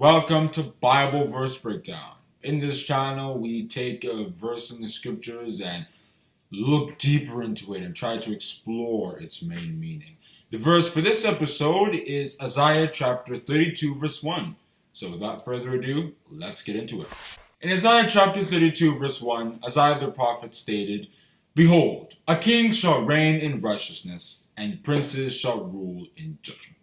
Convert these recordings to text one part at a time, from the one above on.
Welcome to Bible Verse Breakdown. In this channel, we take a verse in the scriptures and look deeper into it and try to explore its main meaning. The verse for this episode is Isaiah chapter 32 verse 1. So without further ado, let's get into it. In Isaiah chapter 32 verse 1, Isaiah the prophet stated, "Behold, a king shall reign in righteousness, and princes shall rule in judgment."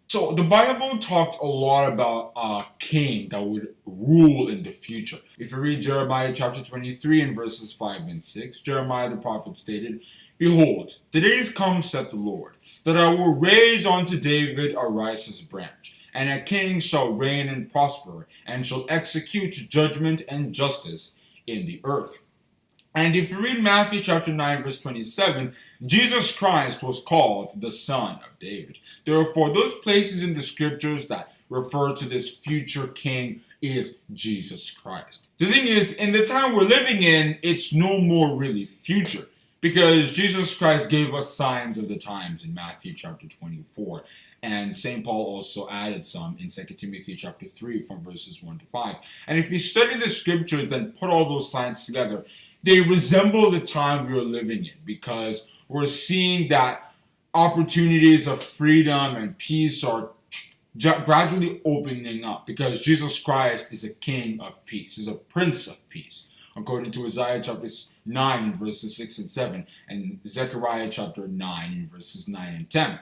So the Bible talked a lot about a king that would rule in the future. If you read Jeremiah chapter 23 and verses 5 and 6, Jeremiah the prophet stated, "Behold, the days come, saith the Lord, that I will raise unto David a righteous branch, and a king shall reign and prosper, and shall execute judgment and justice in the earth." And if you read Matthew chapter 9 verse 27, Jesus Christ was called the Son of David. Therefore, those places in the scriptures that refer to this future king is Jesus Christ. The thing is, in the time we're living in, it's no more really future, because Jesus Christ gave us signs of the times in Matthew chapter 24. And St. Paul also added some in 2 Timothy chapter 3 from verses 1 to 5. And if we study the scriptures and put all those signs together, they resemble the time we are living in, because we're seeing that opportunities of freedom and peace are gradually opening up, because Jesus Christ is a king of peace, is a prince of peace, according to Isaiah chapter 9 in verses 6 and 7, and Zechariah chapter 9 in verses 9 and 10.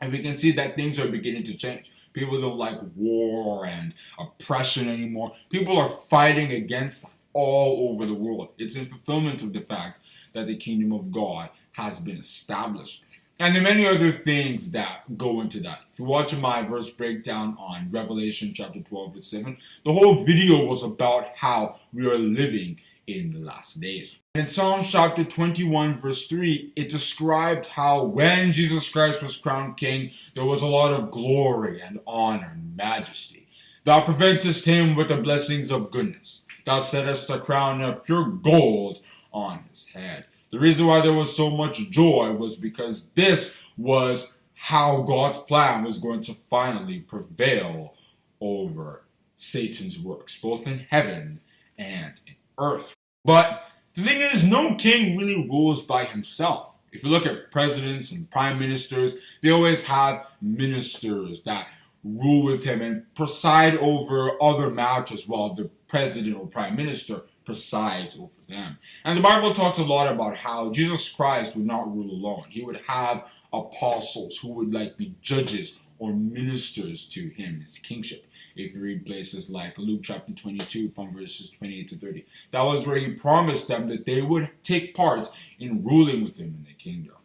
And we can see that things are beginning to change. People don't like war and oppression anymore. People are fighting against that all over the world. It's in fulfillment of the fact that the kingdom of God has been established. And there are many other things that go into that. If you watch my verse breakdown on Revelation chapter 12 verse 7, the whole video was about how we are living in the last days. And in Psalm chapter 21 verse 3, it described how when Jesus Christ was crowned king, there was a lot of glory and honor and majesty. Thou preventest him with the blessings of goodness. Thou settest a crown of pure gold on his head. The reason why there was so much joy was because this was how God's plan was going to finally prevail over Satan's works, both in heaven and in earth. But the thing is, no king really rules by himself. If you look at presidents and prime ministers, they always have ministers that rule with him and preside over other matters while the president or prime minister presides over them. And the Bible talks a lot about how Jesus Christ would not rule alone. He would have apostles who would be judges or ministers to him, his kingship. If you read places like Luke chapter 22 from verses 28 to 30, that was where he promised them that they would take part in ruling with him in the kingdom.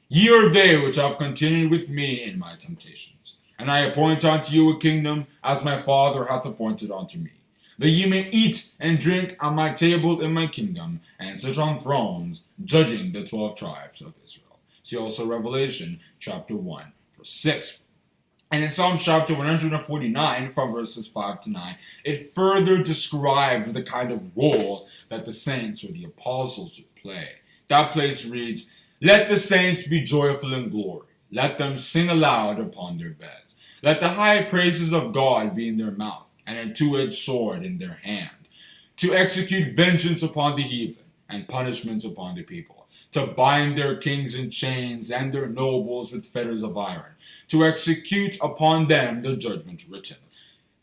"Ye are they which have continued with me in my temptations. And I appoint unto you a kingdom, as my Father hath appointed unto me, that ye may eat and drink at my table in my kingdom, and sit on thrones, judging the 12 tribes of Israel." See also Revelation chapter 1 verse 6. And in Psalm chapter 149 from verses 5 to 9, it further describes the kind of role that the saints or the apostles would play. That place reads, "Let the saints be joyful in glory. Let them sing aloud upon their beds. Let the high praises of God be in their mouth, and a two-edged sword in their hand, to execute vengeance upon the heathen, and punishments upon the people, to bind their kings in chains, and their nobles with fetters of iron, to execute upon them the judgment written.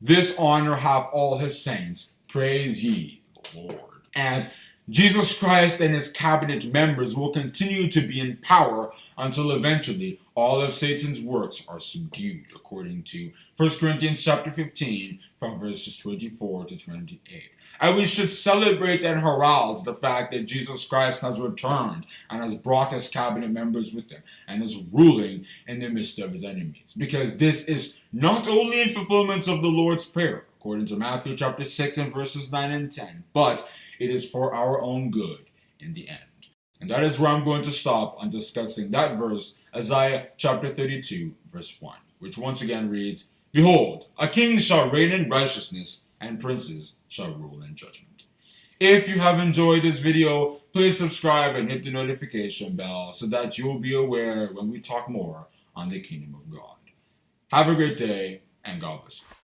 This honor have all his saints. Praise ye the Lord." And Jesus Christ and his cabinet members will continue to be in power until eventually all of Satan's works are subdued, according to 1 Corinthians chapter 15 from verses 24 to 28. And we should celebrate and herald the fact that Jesus Christ has returned and has brought his cabinet members with him and is ruling in the midst of his enemies, because this is not only in fulfillment of the Lord's Prayer, according to Matthew chapter 6 and verses 9 and 10, but it is for our own good in the end. And that is where I'm going to stop on discussing that verse, Isaiah chapter 32, verse 1, which once again reads, "Behold, a king shall reign in righteousness, and princes shall rule in judgment." If you have enjoyed this video, please subscribe and hit the notification bell so that you will be aware when we talk more on the kingdom of God. Have a great day, and God bless you.